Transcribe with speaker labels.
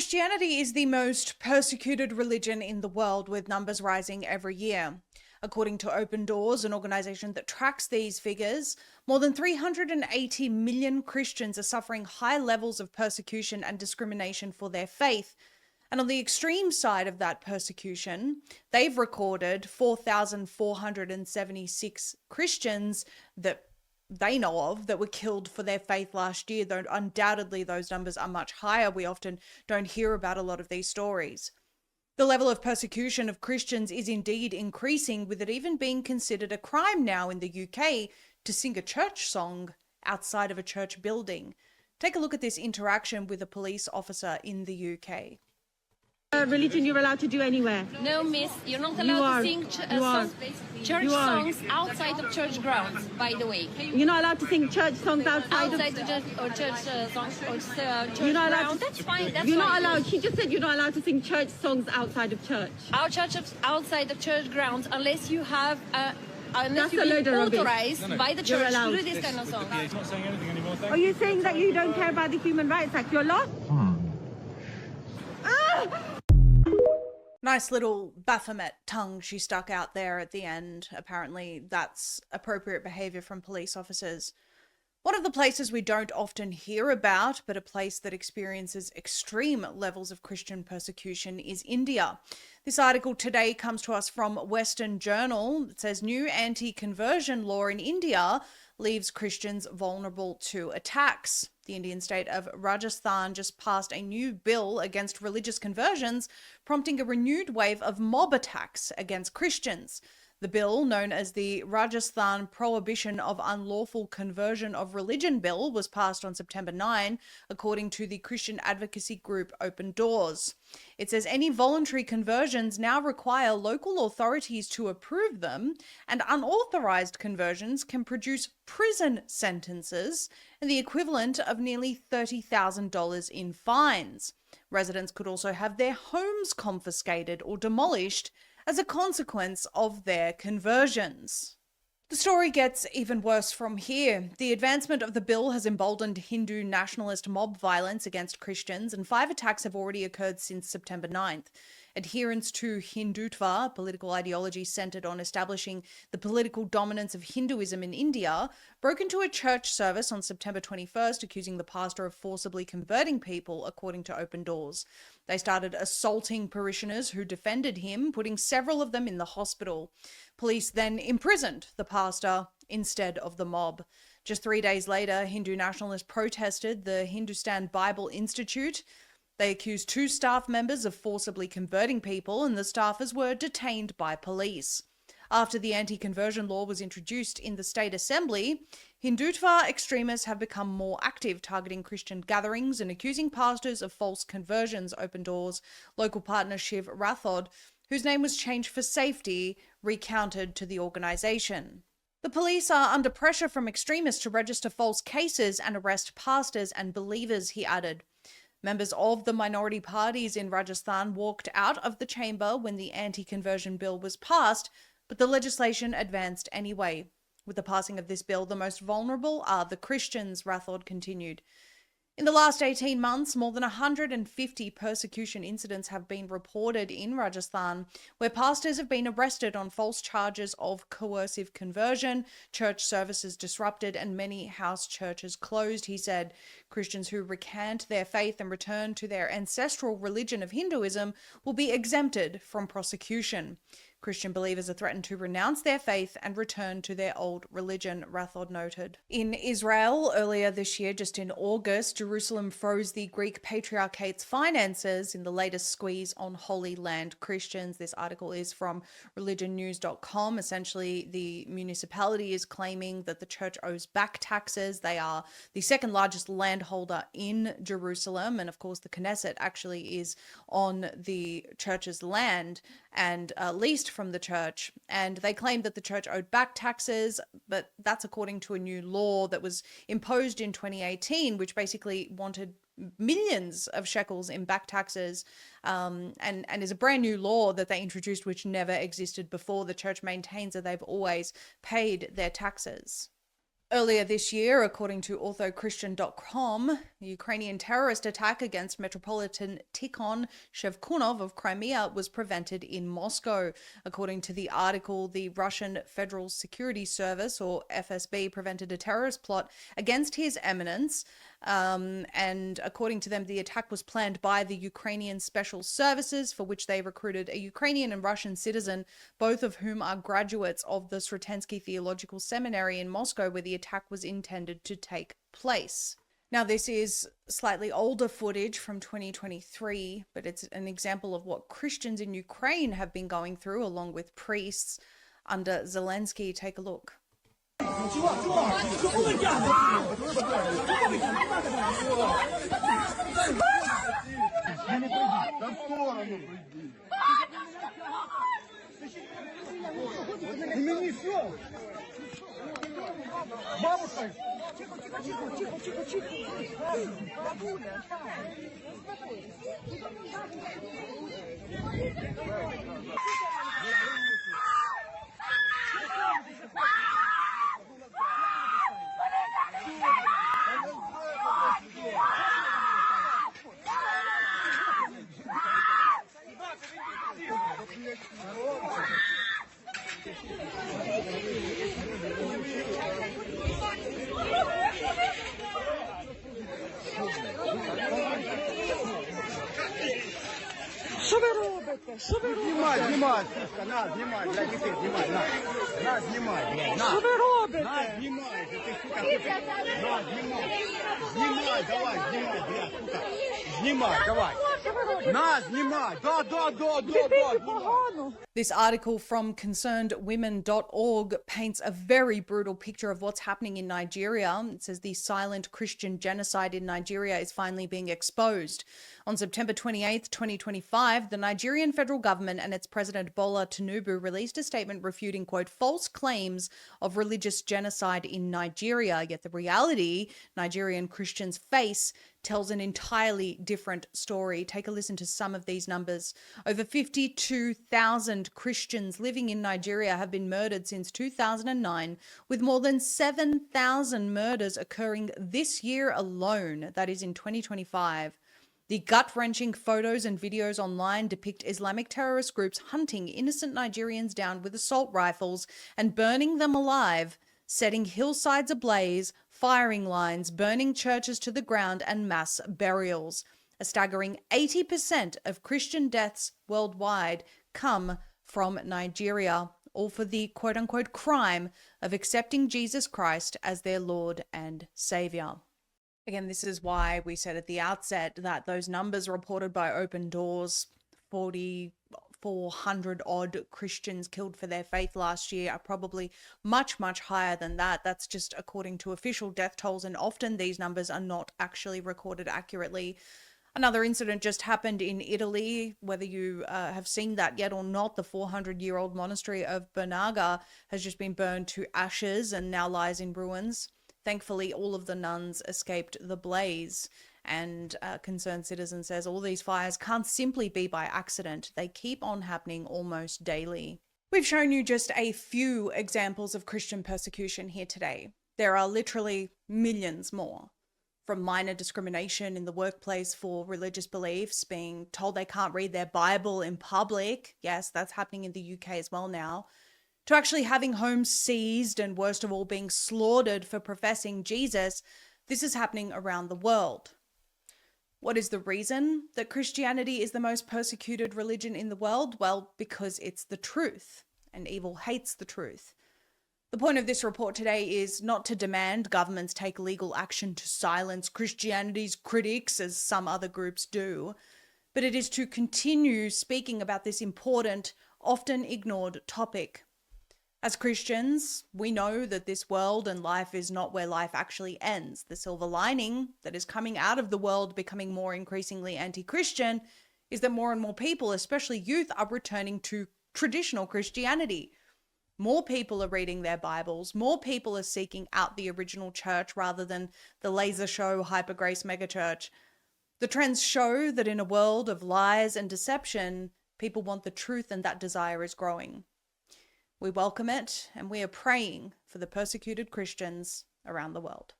Speaker 1: Christianity is the most persecuted religion in the world, with numbers rising every year. According to Open Doors, an organization that tracks these figures, more than 380 million Christians are suffering high levels of persecution and discrimination for their faith. And on the extreme side of that persecution, they've recorded 4,476 Christians that they know of that were killed for their faith last year, though undoubtedly those numbers are much higher. We often don't hear about a lot of these stories. The level of persecution of Christians is indeed increasing, with it even being considered a crime now in the UK to sing a church song outside of a church building. Take a look at this interaction with a police officer in the UK.
Speaker 2: Religion you're allowed to do anywhere.
Speaker 3: No, miss, you're not allowed to sing church songs outside of church grounds, by the way.
Speaker 2: You're not allowed to sing church songs outside
Speaker 3: of church songs or church
Speaker 2: you're not allowed
Speaker 3: grounds. That's fine. That's
Speaker 2: you're
Speaker 3: fine.
Speaker 2: not allowed. She just said you're not allowed to sing church songs outside of church.
Speaker 3: Our church outside of church grounds, unless you have unless
Speaker 2: That's
Speaker 3: you've
Speaker 2: a load
Speaker 3: been
Speaker 2: of rubbish.
Speaker 3: authorized by the church to do this kind of song.
Speaker 4: He's not saying anything anymore.
Speaker 2: Are you saying that you don't care about the Human Rights Act? You're lost?
Speaker 1: Nice little Baphomet tongue she stuck out there at the end. Apparently that's appropriate behaviour from police officers. One of the places we don't often hear about, but a place that experiences extreme levels of Christian persecution, is India. This article today comes to us from Western Journal. It says new anti-conversion law in India leaves Christians vulnerable to attacks. The Indian state of Rajasthan just passed a new bill against religious conversions, prompting a renewed wave of mob attacks against Christians. The bill, known as the Rajasthan Prohibition of Unlawful Conversion of Religion Bill, was passed on September 9, according to the Christian advocacy group Open Doors. It says any voluntary conversions now require local authorities to approve them, and unauthorized conversions can produce prison sentences and the equivalent of nearly $30,000 in fines. Residents could also have their homes confiscated or demolished as a consequence of their conversions. The story gets even worse from here. The advancement of the bill has emboldened Hindu nationalist mob violence against Christians, and 5 attacks have already occurred since September 9th. Adherents to Hindutva, a political ideology centered on establishing the political dominance of Hinduism in India, broke into a church service on September 21st, accusing the pastor of forcibly converting people, according to Open Doors. They started assaulting parishioners who defended him, putting several of them in the hospital. Police then imprisoned the pastor instead of the mob. Just 3 days later, Hindu nationalists protested the Hindustan Bible Institute. They accused 2 staff members of forcibly converting people, and the staffers were detained by police. After the anti-conversion law was introduced in the state assembly, Hindutva extremists have become more active, targeting Christian gatherings and accusing pastors of false conversions. Open Doors local partner Shiv Rathod, whose name was changed for safety, recounted to the organisation. The police are under pressure from extremists to register false cases and arrest pastors and believers, he added. Members of the minority parties in Rajasthan walked out of the chamber when the anti-conversion bill was passed, but the legislation advanced anyway. With the passing of this bill, the most vulnerable are the Christians, Rathod continued. In the last 18 months, more than 150 persecution incidents have been reported in Rajasthan, where pastors have been arrested on false charges of coercive conversion, church services disrupted, and many house churches closed, he said. Christians who recant their faith and return to their ancestral religion of Hinduism will be exempted from prosecution. Christian believers are threatened to renounce their faith and return to their old religion, Rathod noted. In Israel, earlier this year, just in August, Jerusalem froze the Greek Patriarchate's finances in the latest squeeze on Holy Land Christians. This article is from religionnews.com. Essentially, the municipality is claiming that the church owes back taxes. They are the second largest landholder in Jerusalem. And of course, the Knesset actually is on the church's land and leased from the church, and they claimed that the church owed back taxes, but that's according to a new law that was imposed in 2018, which basically wanted millions of shekels in back taxes, and is a brand new law that they introduced, which never existed before. The church maintains that they've always paid their taxes. Earlier this year, according to orthochristian.com, the Ukrainian terrorist attack against Metropolitan Tikhon Shevkunov of Crimea was prevented in Moscow. According to the article, the Russian Federal Security Service, or FSB, prevented a terrorist plot against His Eminence. And according to them, the attack was planned by the Ukrainian Special Services, for which they recruited a Ukrainian and Russian citizen, both of whom are graduates of the Sretensky Theological Seminary in Moscow, where the attack was intended to take place. Now, this is slightly older footage from 2023, but it's an example of what Christians in Ukraine have been going through, along with priests under Zelensky. Take a look.
Speaker 4: Що ви робите? Що ви робите? Знімай, сучка, на, знімай, для дітей, знімай, на, знімай, блядь, на. Що ви робите? На, знімай, ти, сука, на, знімай, давай, знімай, блядь, сука, знімай, давай. На, знімай, да.
Speaker 1: This article from concernedwomen.org paints a very brutal picture of what's happening in Nigeria. It says the silent Christian genocide in Nigeria is finally being exposed. On September 28th, 2025, the Nigerian federal government and its president Bola Tinubu released a statement refuting, quote, false claims of religious genocide in Nigeria. Yet the reality Nigerian Christians face tells an entirely different story. Take a listen to some of these numbers. Over 52,000 Christians living in Nigeria have been murdered since 2009, with more than 7,000 murders occurring this year alone, that is in 2025. The gut-wrenching photos and videos online depict Islamic terrorist groups hunting innocent Nigerians down with assault rifles and burning them alive, setting hillsides ablaze, firing lines, burning churches to the ground, and mass burials. A staggering 80% of Christian deaths worldwide come from Nigeria, all for the quote-unquote crime of accepting Jesus Christ as their Lord and Savior. Again, this is why we said at the outset that those numbers reported by Open Doors, 400 odd Christians killed for their faith last year, are probably much, much higher than that. That's just according to official death tolls, and often these numbers are not actually recorded accurately. Another incident just happened in Italy. Whether you have seen that yet or not, the 400-year-old monastery of Bernaga has just been burned to ashes and now lies in ruins. Thankfully, all of the nuns escaped the blaze, and a concerned citizen says all these fires can't simply be by accident. They keep on happening almost daily. We've shown you just a few examples of Christian persecution here today. There are literally millions more. From minor discrimination in the workplace for religious beliefs, being told they can't read their Bible in public, yes, that's happening in the UK as well now, to actually having homes seized and, worst of all, being slaughtered for professing Jesus. This is happening around the world. What is the reason that Christianity is the most persecuted religion in the world? Well, because it's the truth, and evil hates the truth. The point of this report today is not to demand governments take legal action to silence Christianity's critics, as some other groups do, but it is to continue speaking about this important, often ignored topic. As Christians, we know that this world and life is not where life actually ends. The silver lining that is coming out of the world becoming more increasingly anti-Christian is that more and more people, especially youth, are returning to traditional Christianity. More people are reading their Bibles. More people are seeking out the original church rather than the laser show hyper grace megachurch. The trends show that in a world of lies and deception, people want the truth, and that desire is growing. We welcome it, and we are praying for the persecuted Christians around the world.